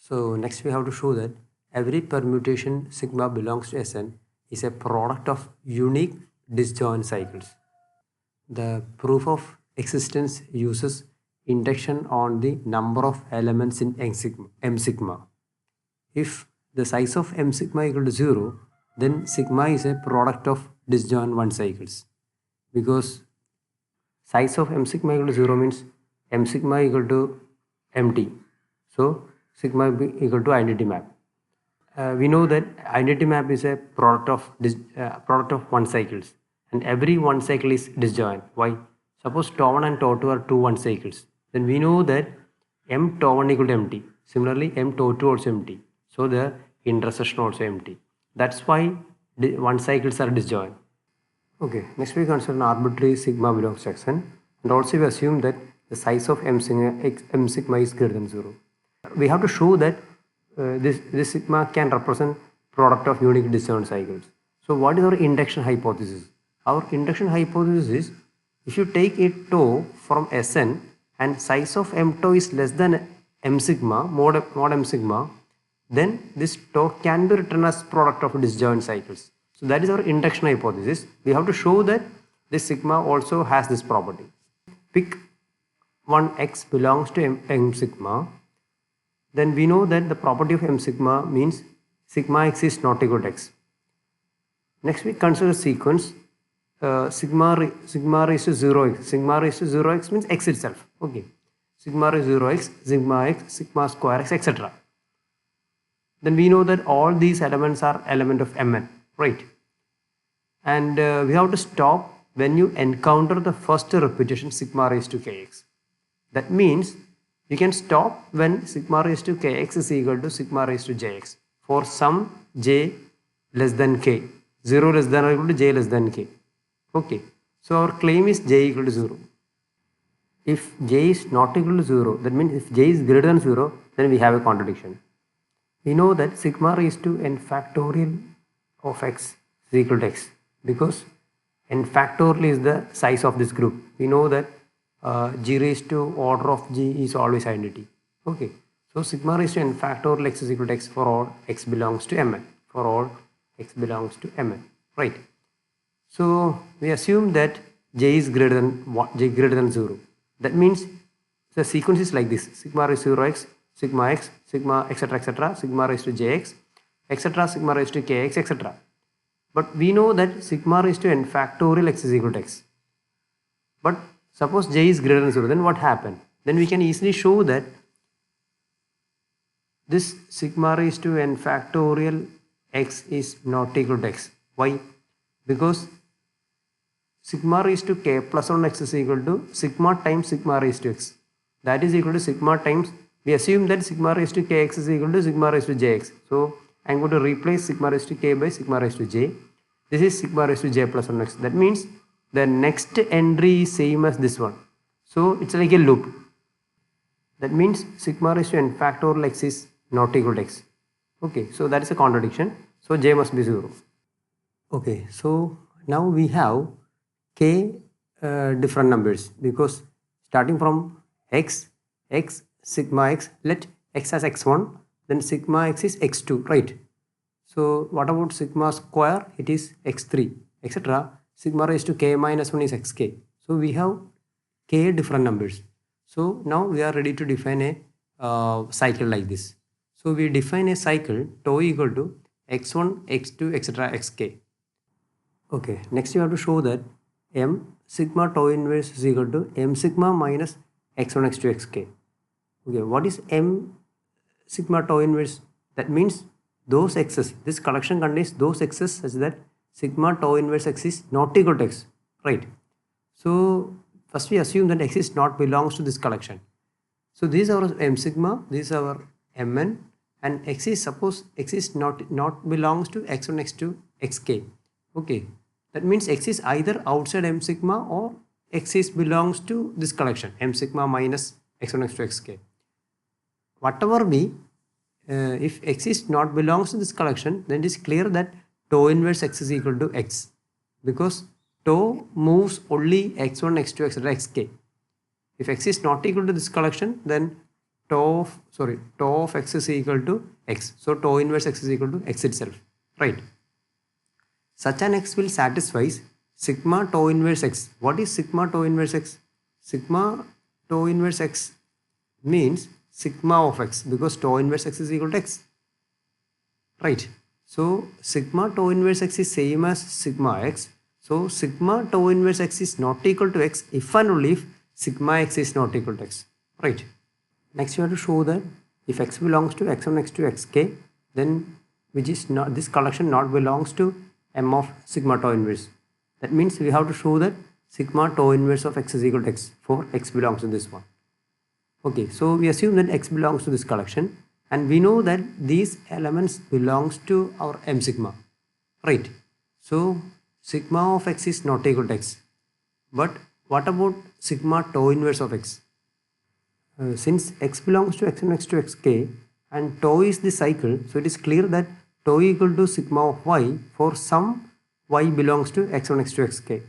So next we have to show that every permutation sigma belongs to Sn is a product of unique disjoint cycles. The proof of existence uses induction on the number of elements in M sigma. If the size of M sigma equal to 0, then sigma is a product of disjoint one cycles. Because size of M sigma equal to 0 means M sigma equal to empty. So sigma equal to identity map. We know that identity map is a product of one cycles, and every one cycle is disjoint. Why? Suppose tau1 and tau2 are two one cycles, then we know that m tau1 equal to empty. Similarly, m tau2 also empty. So the intersection also empty. That's why one cycles are disjoint. Okay, next we consider an arbitrary sigma belongs to Xn, and also we assume that the size of m sigma is greater than 0. We have to show that this sigma can represent product of unique disjoint cycles. So what is our induction hypothesis? Our induction hypothesis is if you take a tau from Sn and size of m tau is less than m sigma, mod m sigma, then this tau can be written as product of disjoint cycles. So that is our induction hypothesis. We have to show that this sigma also has this property. Pick one x belongs to m sigma, then we know that the property of m sigma means sigma x is not equal to x. Next we consider sequence sigma raised to 0x. Sigma raised to 0x means x itself. Okay. Sigma raised to 0x, sigma square x, etc. Then we know that all these elements are element of Mn, right? And we have to stop when you encounter the first repetition sigma raised to kx. That means you can stop when sigma raised to kx is equal to sigma raised to jx for some j less than k, 0 less than or equal to j less than k. Okay, so our claim is j equal to 0. If j is not equal to 0, that means if j is greater than 0, then we have a contradiction. We know that sigma raised to n factorial of x is equal to x because n factorial is the size of this group. We know that g raised to order of g is always identity. Okay, so sigma raised to n factorial x is equal to x for all x belongs to Mn. For all x belongs to Mn, right? So we assume that j is greater than 0. That means the sequence is like this: sigma raised to 0x, sigma etc., sigma raised to jx, etc., sigma raised to kx, etc. But we know that sigma raised to n factorial x is equal to x. But suppose j is greater than 0, then what happened? Then we can easily show that this sigma raised to n factorial x is not equal to x. Why? Because sigma raised to k plus 1 x is equal to sigma times sigma raised to x. That is equal to sigma times, we assume that sigma raised to kx is equal to sigma raised to jx. So I am going to replace sigma raised to k by sigma raised to j. This is sigma raised to j plus 1 x. That means the next entry is same as this one. So it's like a loop. That means sigma raised to n factorial x is not equal to x. Okay, so that is a contradiction. So j must be 0. Okay, so now we have k different numbers because starting from x, sigma x, let x as x1, then sigma x is x2, right? So what about sigma square? It is x3, etc. Sigma raised to k minus 1 is xk. So we have k different numbers. So now we are ready to define a cycle like this. So we define a cycle tau equal to x1, x2, etc. xk. Okay, next you have to show that m sigma tau inverse is equal to m sigma minus x1, x2, xk. Okay, what is m sigma tau inverse? That means those x's, this collection contains those x's such that sigma tau inverse x is not equal to x, right? So first we assume that x is not belongs to this collection. So this is our m sigma, this is our mn, and x is, suppose x is not belongs to x1, x2, xk. Okay, that means x is either outside m sigma or x is belongs to this collection m sigma minus x1, x2, xk. Whatever be, if x is not belongs to this collection, then it is clear that tau inverse x is equal to x because tau moves only x1, x2, etc. xk. If x is not equal to this collection, then tau of x is equal to x. So tau inverse x is equal to x itself, right? Such an x will satisfy sigma tau inverse x. What is sigma tau inverse x? Sigma tau inverse x means sigma of x, because tau inverse x is equal to x, right? So sigma tau inverse x is same as sigma x. So sigma tau inverse x is not equal to x if and only if sigma x is not equal to x, right? Next you have to show that if x belongs to x1, x2, xk, then which is not, this collection not belongs to M of sigma tau inverse. That means we have to show that sigma tau inverse of x is equal to x for x belongs to this one. Okay, so we assume that x belongs to this collection, and we know that these elements belongs to our M sigma, right? So sigma of x is not equal to x. But what about sigma tau inverse of x? Since x belongs to x1, x2, xk, and tau is the cycle, so it is clear that tau equal to sigma of y for some y belongs to x1, x2, xk.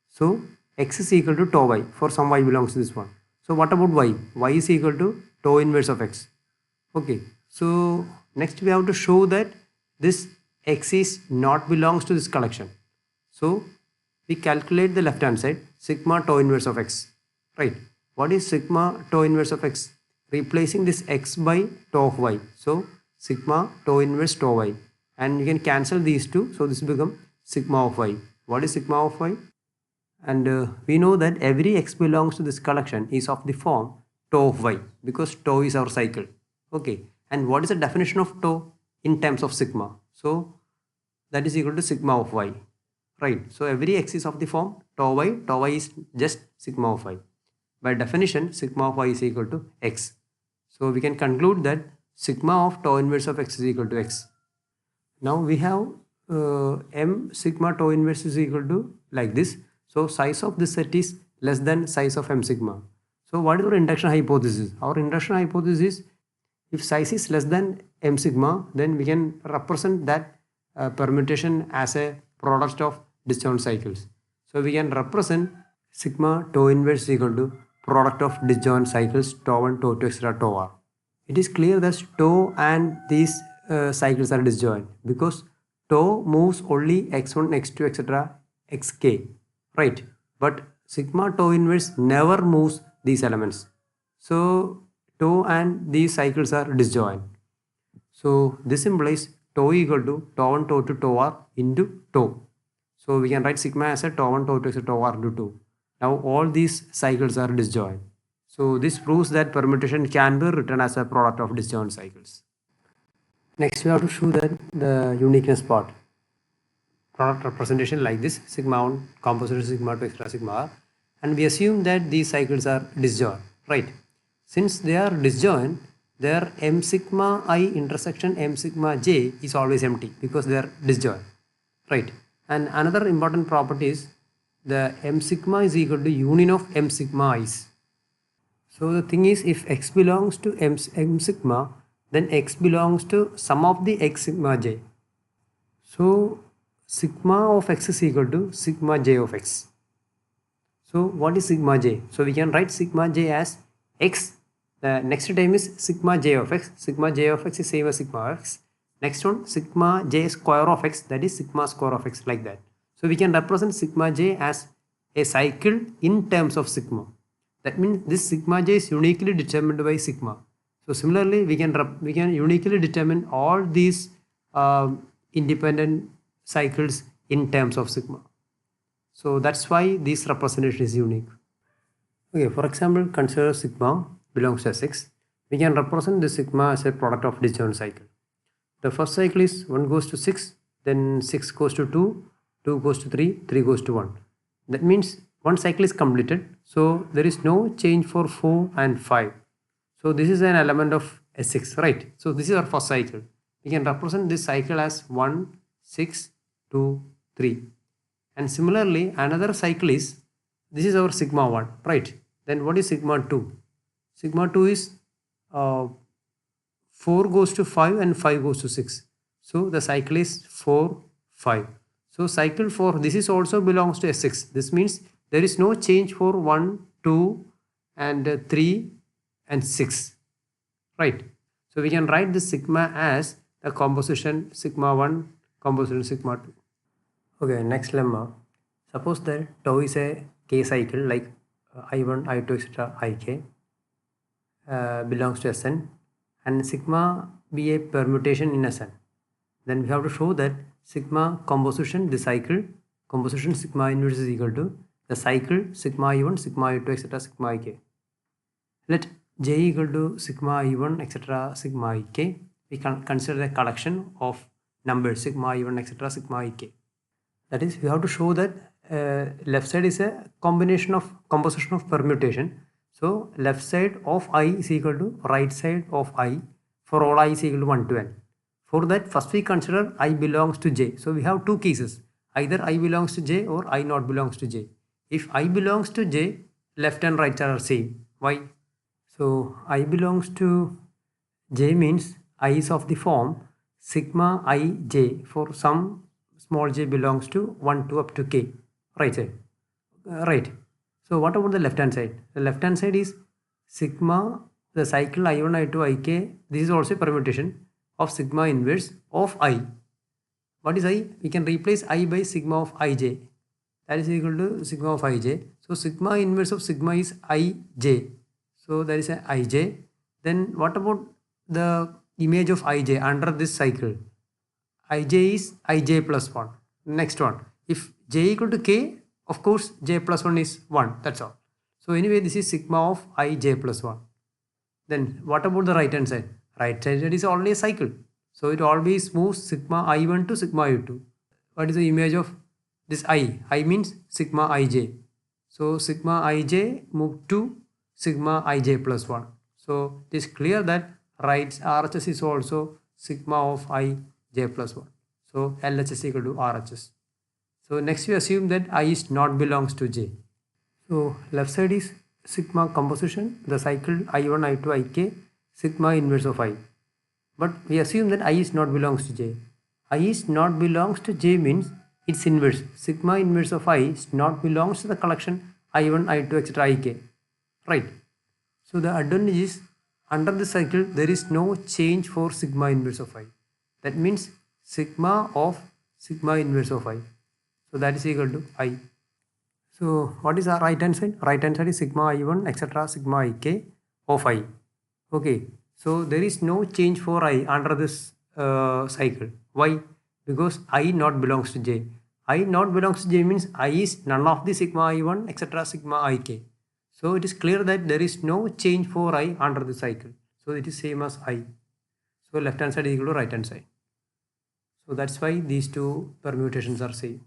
So x is equal to tau y for some y belongs to this one. So what about y? Y is equal to tau inverse of x. Okay, so next we have to show that this x is not belongs to this collection. So we calculate the left hand side, sigma tau inverse of x, right? What is sigma tau inverse of x? Replacing this x by tau of y. So sigma tau inverse tau y, and you can cancel these two, so this become sigma of y. What is sigma of y? And we know that every x belongs to this collection is of the form tau of y, because tau is our cycle. Okay, and what is the definition of tau in terms of sigma? So that is equal to sigma of y, right? So every x is of the form tau y is just sigma of y. By definition, sigma of y is equal to x. So we can conclude that sigma of tau inverse of x is equal to x. Now we have m sigma tau inverse is equal to like this. So size of this set is less than size of m sigma. So what is our induction hypothesis? Our induction hypothesis is, if size is less than m sigma, then we can represent that permutation as a product of disjoint cycles. So we can represent sigma tau inverse equal to product of disjoint cycles tau 1, tau 2, etc. tau r. It is clear that tau and these cycles are disjoint because tau moves only x1, x2, etc. xk, right? But sigma tau inverse never moves these elements. So tau and these cycles are disjoint. So this implies tau equal to tau 1, tau 2, tau r into tau. So we can write sigma as a tau 1, tau 2, etc. tau r into 2. Now all these cycles are disjoint. So this proves that permutation can be written as a product of disjoint cycles. Next we have to show that the uniqueness part. Product representation like this, sigma 1 composite sigma 2 extra sigma r, and we assume that these cycles are disjoint, right? Since they are disjoint, their m sigma I intersection m sigma j is always empty because they are disjoint, right? And another important property is the m sigma is equal to union of m sigma i's. So the thing is, if x belongs to m sigma, then x belongs to sum of the x sigma j. So sigma of x is equal to sigma j of x. So what is sigma j? So we can write sigma j as x. The next term is sigma j of x. Sigma j of x is same as sigma x. Next one, sigma j square of x, that is sigma square of x, like that. So we can represent sigma j as a cycle in terms of sigma. That means this sigma j is uniquely determined by sigma. So similarly, we can uniquely determine all these independent cycles in terms of sigma. So that's why this representation is unique. Okay, for example, consider sigma belongs to Sx. We can represent this sigma as a product of disjoint cycle. The first cycle is 1 goes to 6, then 6 goes to 2, 2 goes to 3, 3 goes to 1. That means one cycle is completed. So there is no change for 4 and 5. So this is an element of S6, right? So this is our first cycle. We can represent this cycle as 1, 6, 2, 3. And similarly, another cycle is, this is our sigma 1, right? Then what is sigma 2? Sigma 2 is 4 goes to 5 and 5 goes to 6. So the cycle is 4, 5. So cycle 4, this is also belongs to S6. This means there is no change for 1, 2 and 3 and 6. right? So we can write this sigma as the composition sigma 1, composition sigma 2. Okay, next lemma. Suppose that tau is a k cycle like I1, I2, etc. Ik belongs to Sn, and sigma be a permutation in Sn. Then we have to show that sigma composition, the cycle, composition sigma inverse is equal to the cycle sigma I1, sigma I2, etc. sigma Ik. Let j equal to sigma I1, etc. sigma Ik. We can consider a collection of numbers sigma I1, etc. sigma Ik. That is, we have to show that left side is a combination of composition of permutation. So left side of I is equal to right side of I for all I is equal to 1 to n. For that, first we consider I belongs to j. So we have two cases. Either I belongs to j or I not belongs to j. If I belongs to j, left and right are same. Why? So I belongs to j means I is of the form sigma ij for some small j belongs to 1 to up to k. Right side. Right. So what about the left hand side? The left hand side is sigma, the cycle I1, I2, Ik. This is also a permutation of sigma inverse of I. What is I? We can replace I by sigma of ij. That is equal to sigma of ij. So sigma inverse of sigma is ij. So that is a ij. Then what about the image of ij under this cycle? Ij is ij plus 1. Next one. If j equal to k, of course j plus 1 is 1. That's all. So anyway, this is sigma of ij plus 1. Then what about the right hand side? Right hand side is only a cycle. So it always moves sigma I1 to sigma I2. What is the image of this I? I means sigma ij. So sigma ij move to sigma ij plus 1. So it is clear that right RHS is also sigma of I j plus 1. So LHS equal to RHS. So next we assume that I is not belongs to j. So left side is sigma composition, the cycle I1, I2, Ik, sigma inverse of I. But we assume that I is not belongs to j. I is not belongs to j means its inverse. Sigma inverse of I is not belongs to the collection I1, I2, etc. Ik. Right. So the advantage is under the cycle there is no change for sigma inverse of I. That means sigma of sigma inverse of I. So that is equal to I. So what is our right hand side? Right hand side is sigma I1, etc. sigma Ik of I. Okay. So there is no change for I under this cycle. Why? Because I not belongs to j. I not belongs to j means I is none of the sigma I1, etc. sigma Ik. So it is clear that there is no change for I under the cycle. So it is same as I. So left hand side is equal to right hand side. So that's why these two permutations are same.